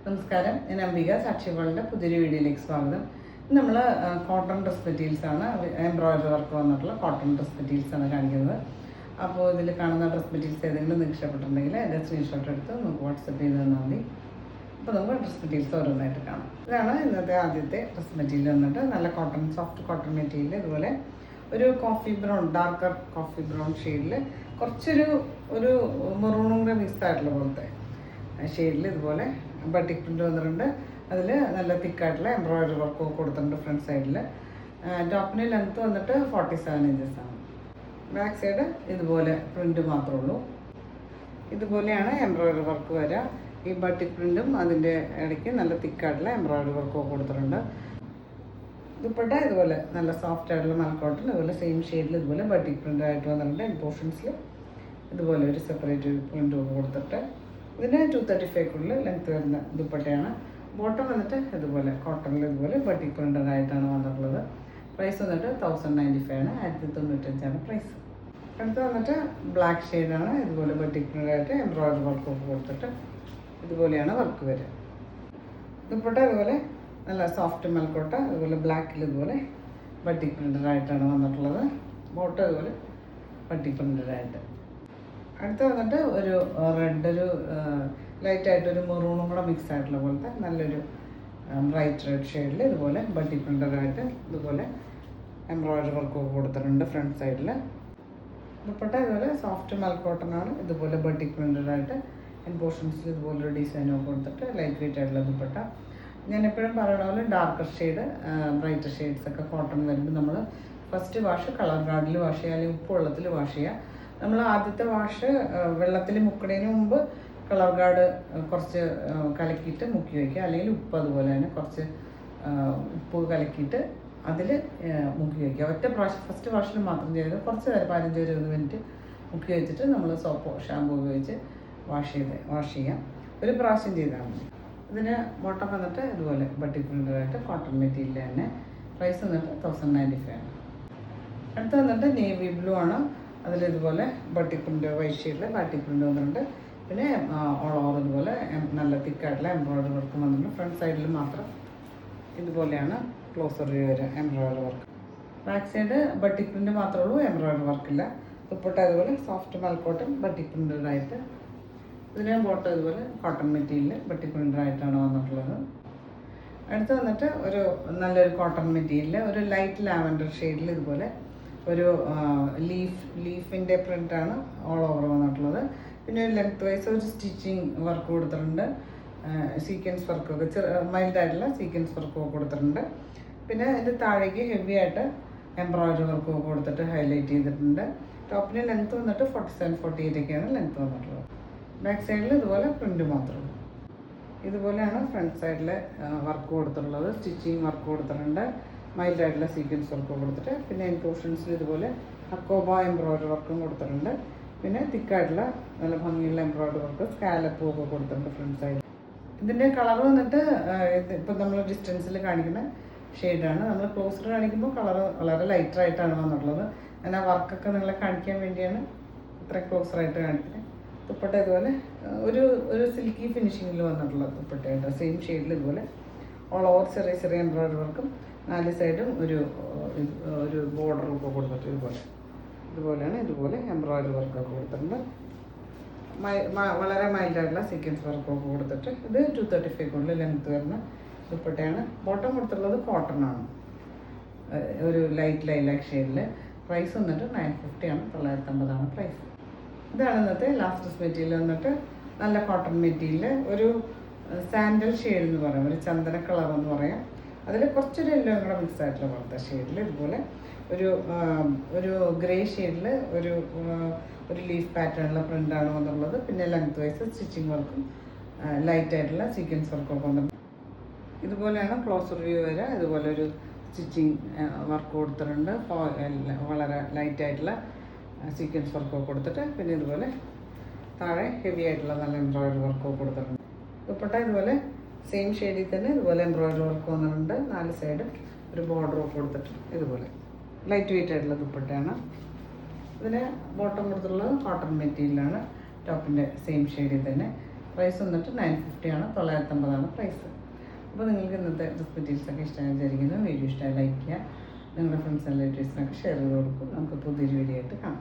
നമസ്കാരം, ഞാൻ അംബിക. സാക്ഷി വേൾഡിൻ്റെ പുതിയൊരു വീഡിയോയിലേക്ക് സ്വാഗതം. നമ്മൾ കോട്ടൺ ഡ്രസ് മെറ്റീരിയൽസാണ്, എംബ്രോയിഡറി വർക്ക് വന്നിട്ടുള്ള കോട്ടൺ ഡ്രസ് മെറ്റീരിയൽസാണ് കാണിക്കുന്നത്. അപ്പോൾ ഇതിൽ കാണുന്ന ഡ്രസ് മെറ്റീരിയൽസ് ഏതെങ്കിലും നിങ്ങൾക്ക് ഇഷ്ടപ്പെട്ടിട്ടുണ്ടെങ്കിൽ എൻ്റെ സ്ക്രീൻഷോട്ട് എടുത്ത് നമുക്ക് വാട്സപ്പ് ചെയ്ത് തന്നാൽ മതി. അപ്പോൾ നമുക്ക് ഡ്രസ് മെറ്റീരിയൽസ് ഓരോന്നായിട്ട് കാണാം. ഇതാണ് ഇന്നത്തെ ആദ്യത്തെ ഡ്രസ് മെറ്റീരിയൽ വന്നിട്ട് നല്ല കോട്ടൺ, സോഫ്റ്റ് കോട്ടൺ മെറ്റീരിയൽ. ഇതുപോലെ ഒരു coffee brown, darker coffee brown ഷെയ്ഡിൽ കുറച്ചൊരു മെറൂണും കൂടെ മിക്സ് ആയിട്ടുള്ള പോലത്തെ ഷെയ്ഡിൽ ഇതുപോലെ ബട്ടിക് പ്രിൻ്റ് വന്നിട്ടുണ്ട്. അതിൽ നല്ല തിക്കായിട്ടുള്ള എംബ്രോയിഡറി വർക്ക് കൊടുത്തിട്ടുണ്ട് ഫ്രണ്ട് സൈഡിൽ. ടോപ്പിന് ലെങ്ത്ത് വന്നിട്ട് 47 ഇഞ്ചസ് ആണ്. ബാക്ക് സൈഡ് ഇതുപോലെ പ്രിൻ്റ് മാത്രമേ ഉള്ളൂ. ഇതുപോലെയാണ് എംബ്രോയിഡറി വർക്ക് വരിക. ഈ ബട്ടിക് പ്രിൻറ്റും അതിൻ്റെ ഇടയ്ക്ക് നല്ല തിക്കായിട്ടുള്ള എംബ്രോയിഡറി വർക്ക് കൊടുത്തിട്ടുണ്ട്. ദുപ്പട്ട ഇതുപോലെ നല്ല സോഫ്റ്റ് ആയിട്ടുള്ള മൽക്കോട്ടൺ, ഇതുപോലെ സെയിം ഷെയ്ഡിൽ ഇതുപോലെ ബട്ടിക് പ്രിൻ്റ് ആയിട്ട് വന്നിട്ടുണ്ട്. എൻ പോർഷൻസിൽ ഇതുപോലെ ഒരു സെപ്പറേറ്റ് പ്രിൻ്റ് കൊടുത്തിട്ട് ഇതിന് 235 ലെങ്ത്ത് വരുന്ന ദുപ്പട്ടയാണ്. ബോട്ടം വന്നിട്ട് ഇതുപോലെ കോട്ടണിൽ ഇതുപോലെ ബട്ടിക് പ്രിൻ്റഡ് ആയിട്ടാണ് വന്നിട്ടുള്ളത്. പ്രൈസ് വന്നിട്ട് 1095 ആണ്, 1095 പ്രൈസ്. അടുത്ത് വന്നിട്ട് ബ്ലാക്ക് ഷെയ്ഡാണ്. ഇതുപോലെ ബട്ടിക് പ്രിൻ്റായിട്ട് എംബ്രോയിഡറി വർക്ക് കൊടുത്തിട്ട് ഇതുപോലെയാണ് വർക്ക് വരിക. ദുപ്പട്ട ഇതുപോലെ നല്ല സോഫ്റ്റ് മൽക്കോട്ട, അതുപോലെ ബ്ലാക്കിൽ ഇതുപോലെ ബട്ടിക് പ്രിൻ്റഡ് ആയിട്ടാണ് വന്നിട്ടുള്ളത്. ബോട്ടം ഇതുപോലെ ബട്ടിക് പ്രിൻ്റഡ് ആയിട്ട്. അടുത്ത് വന്നിട്ട് ഒരു റെഡ്, ഒരു ലൈറ്റായിട്ടൊരു മെറൂണും കൂടെ മിക്സ് ആയിട്ടുള്ള പോലത്തെ നല്ലൊരു ബ്രൈറ്റ് റെഡ് ഷെയ്ഡിൽ ഇതുപോലെ ബട്ടിക് പ്രിൻ്റഡായിട്ട് ഇതുപോലെ എംബ്രോയിഡറി വർക്ക് കൊടുത്തിട്ടുണ്ട് ഫ്രണ്ട് സൈഡിൽ. ദുപ്പട്ട ഇതുപോലെ സോഫ്റ്റ് മൽക്കോട്ടനാണ്, ഇതുപോലെ ബട്ടിക് പ്രിൻ്റഡായിട്ട് എൻ പോർഷൻസിൽ ഇതുപോലൊരു ഡിസൈനൊക്കെ കൊടുത്തിട്ട് ലൈറ്റ് വെയിറ്റ് ആയിട്ടുള്ള ദുപ്പട്ട. ഞാനെപ്പോഴും പറയുന്ന പോലെ ഡാർക്കർ ഷെയ്ഡ്, ബ്രൈറ്റർ ഷെയ്ഡ്സ് ഒക്കെ കോട്ടൺ വരുമ്പോൾ നമ്മൾ ഫസ്റ്റ് വാഷ് കളർ ഗാർഡിൽ വാഷ് ചെയ്യുക, അല്ലെങ്കിൽ ഉപ്പ് വെള്ളത്തിൽ വാഷ് ചെയ്യുക. നമ്മൾ ആദ്യത്തെ വാഷ് വെള്ളത്തിൽ മുക്കണതിന് മുമ്പ് കളർ ഗാർഡ് കുറച്ച് കലക്കിയിട്ട് മുക്കി വയ്ക്കുക, അല്ലെങ്കിൽ ഉപ്പ് അതുപോലെ തന്നെ കുറച്ച് ഉപ്പ് കലക്കിയിട്ട് അതിൽ മുക്കി വയ്ക്കുക. ഒറ്റ പ്രാവശ്യം ഫസ്റ്റ് വാഷിൽ മാത്രം ചെയ്ത് കുറച്ച് നേരം 15-20 മിനിറ്റ് മുക്കി വെച്ചിട്ട് നമ്മൾ സോപ്പോ ഷാമ്പൂ ഉപയോഗിച്ച് വാഷ് ചെയ്യാം. ഒരു പ്രാവശ്യം ചെയ്താൽ മതി. ഇതിന് ബോട്ടം വന്നിട്ട് ഇതുപോലെ ബട്ടിക് പ്രിൻ്റഡായിട്ട് കോട്ടൺ മെറ്റീരിയൽ തന്നെ. പ്രൈസ് വന്നിട്ട് 1095 ആണ്. അടുത്ത് വന്നിട്ട് നേവി ബ്ലൂ ആണ്. അതിലിതുപോലെ ബട്ടിക് പ്രിൻ്റ് വൈറ്റ് ഷെയ്ഡിൽ ബട്ടിക് പ്രിൻ്റ് വന്നിട്ടുണ്ട്. പിന്നെ ഓൾ ഓവർ ഇതുപോലെ നല്ല തിക്കായിട്ടുള്ള എംബ്രോയിഡറി വർക്ക് വന്നിട്ടുണ്ട്. ഫ്രണ്ട് സൈഡിൽ മാത്രം ഇതുപോലെയാണ് ക്ലോസർ വരിക embroidery work. Back side batik print മാത്രമേ ഉള്ളൂ, എംബ്രോയിഡറി വർക്കില്ല. ദുപ്പട്ട ഇതുപോലെ സോഫ്റ്റ് മൽക്കോട്ടൺ ബട്ടിക് പ്രിൻ്റഡായിട്ട്. ഇതിന് ബോട്ടം ഇതുപോലെ കോട്ടൺ മെറ്റീരിയൽ ബട്ടിക് പ്രിൻ്റഡായിട്ടാണ് വന്നിട്ടുള്ളത്. അടുത്ത് വന്നിട്ട് ഒരു നല്ലൊരു കോട്ടൺ മെറ്റീരിയൽ, ഒരു ലൈറ്റ് ലാവൻഡർ ഷെയ്ഡിൽ ഇതുപോലെ ഒരു ലീഫിൻ്റെ പ്രിൻ്റാണ് ഓൾ ഓവർ വന്നിട്ടുള്ളത്. പിന്നെ ഒരു ലെങ്ത് വൈസ് ഒരു സ്റ്റിച്ചിങ് വർക്ക് കൊടുത്തിട്ടുണ്ട്, സീക്വൻസ് വർക്കൊക്കെ മൈൽഡായിട്ടുള്ള സീക്വൻസ് വർക്കൊക്കെ കൊടുത്തിട്ടുണ്ട്. പിന്നെ അതിൻ്റെ താഴേക്ക് ഹെവി ആയിട്ട് എംബ്രോയിഡറി വർക്കൊക്കെ കൊടുത്തിട്ട് ഹൈലൈറ്റ് ചെയ്തിട്ടുണ്ട്. ടോപ്പിന് ലെങ്ത്ത് വന്നിട്ട് 47-48 ലെങ്ത്ത് വന്നിട്ടുള്ളത്. ബാക്ക് സൈഡിൽ ഇതുപോലെ പ്രിൻ്റ് മാത്രമേ. ഇതുപോലെയാണ് ഫ്രണ്ട് സൈഡിൽ വർക്ക് കൊടുത്തിട്ടുള്ളത്. സ്റ്റിച്ചിങ് വർക്ക് കൊടുത്തിട്ടുണ്ട്, മൈൽഡായിട്ടുള്ള സീക്വൻസ് വർക്ക് കൊടുത്തിട്ട്. പിന്നെ എൻ പോർഷൻസിൽ ഇതുപോലെ അക്കോബ എംബ്രോയിഡറി വർക്കും കൊടുത്തിട്ടുണ്ട്. പിന്നെ തിക്കായിട്ടുള്ള നല്ല ഭംഗിയുള്ള എംബ്രോയിഡറി വർക്ക് സ്കാലപ്പും ഒക്കെ കൊടുത്തിട്ടുണ്ട് ഫ്രണ്ട് സൈഡിൽ. ഇതിൻ്റെ കളർ വന്നിട്ട് ഇപ്പം നമ്മൾ ഡിസ്റ്റൻസിൽ കാണിക്കുന്ന ഷെയ്ഡാണ്. നമ്മൾ ക്ലോസർ കാണിക്കുമ്പോൾ കളർ വളരെ ലൈറ്ററായിട്ടാണ് വന്നിട്ടുള്ളത്. ഞാൻ ആ വർക്കൊക്കെ നിങ്ങളെ കാണിക്കാൻ വേണ്ടിയാണ് ഇത്ര ക്ലോസറായിട്ട് കാണിക്കുന്നത്. ദുപ്പട്ട ഇതുപോലെ ഒരു സിൽക്കി ഫിനിഷിങ്ങിൽ വന്നിട്ടുള്ള ദുപ്പട്ടയുണ്ട്, സെയിം ഷെയ്ഡിൽ ഇതുപോലെ ഓൾ ഓവർ ചെറിയ എംബ്രോയിഡറി വർക്കും 4 സൈഡും ഒരു ബോർഡറും ഒക്കെ കൊടുത്തിട്ട് ഇതുപോലെയാണ്. ഇതുപോലെ എംബ്രോയിഡറി വർക്കൊക്കെ കൊടുത്തിട്ടുണ്ട്. വളരെ മൈൽഡായിട്ടുള്ള സീക്വൻസ് വർക്കൊക്കെ കൊടുത്തിട്ട് ഇത് 235 ലെങ്ത്ത് വരുന്ന ദുപ്പട്ടയാണ്. ബോട്ടം കൊടുത്തിട്ടുള്ളത് കോട്ടൺ ആണ്, ഒരു ലൈറ്റ് ലൈലാക്ക് ഷെയ്ഡിൽ. പ്രൈസ് വന്നിട്ട് 950 ആണ്, 950 പ്രൈസ്. ഇതാണ് ഇന്നത്തെ ലാസ്റ്റ് മെറ്റീരിയൽ വന്നിട്ട് നല്ല കോട്ടൺ മെറ്റീരിയൽ, ഒരു സാൻഡൽ ഷെയ്ഡ് എന്ന് പറയാം, ഒരു ചന്ദന കളർ എന്ന് പറയാം. അതിൽ കുറച്ചൊരു എല്ലോ കൂടെ മിക്സ് ആയിട്ടുള്ള പോലത്തെ ഷെയ്ഡിൽ ഇതുപോലെ ഒരു ഗ്രേ ഷെയ്ഡിൽ ഒരു ലീഫ് പാറ്റേണിലുള്ള പ്രിൻ്റാണ് വന്നുള്ളത്. പിന്നെ ലെങ്ത് വൈസ് സ്റ്റിച്ചിങ് വർക്കും ലൈറ്റായിട്ടുള്ള സീക്വൻസ് വർക്കൊക്കെ വന്നിട്ടുണ്ട്. ഇതുപോലെയാണ് ക്ലോസർ വ്യൂ വരെ. ഇതുപോലെ ഒരു സ്റ്റിച്ചിങ് വർക്ക് കൊടുത്തിട്ടുണ്ട്, വളരെ ലൈറ്റായിട്ടുള്ള സീക്വൻസ് വർക്കൊക്കെ കൊടുത്തിട്ട്. പിന്നെ ഇതുപോലെ താഴെ ഹെവി ആയിട്ടുള്ള നല്ല എംബ്രോയിഡറി വർക്കൊക്കെ കൊടുത്തിട്ടുണ്ട്. ദുപ്പട്ട ഇതുപോലെ സെയിം ഷെയ്ഡിൽ തന്നെ ഇതുപോലെ എംബ്രോയിഡറി വർക്ക് വന്നിട്ടുണ്ട്. 4 സൈഡ് ഒരു ബോർഡറൊക്കെ കൊടുത്തിട്ട് ഇതുപോലെ ലൈറ്റ് വെയിറ്റ് ആയിട്ടുള്ള ദുപ്പട്ടയാണ്. ഇതിന് ബോട്ടം കൊടുത്തിട്ടുള്ളത് കോട്ടൺ മെറ്റീരിയലാണ്. ടോപ്പിൻ്റെ സെയിം ഷെയ്ഡിൽ തന്നെ പ്രൈസ് വന്നിട്ട് 950 ആണ്, 950 പ്രൈസ്. അപ്പോൾ നിങ്ങൾക്ക് ഇന്നത്തെ ഡ്രസ് മെറ്റീരിയൽസൊക്കെ ഇഷ്ടമായി വിചാരിക്കുന്നു. വീഡിയോ ഇഷ്ടമായി ലൈക്ക് ചെയ്യുക, നിങ്ങളുടെ ഫ്രണ്ട്സ് ആൻഡ് റിലേറ്റീവ്സിനൊക്കെ ഷെയർ ചെയ്ത് കൊടുക്കും. നമുക്ക് പുതിയൊരു വീഡിയോ ആയിട്ട് കാണാം.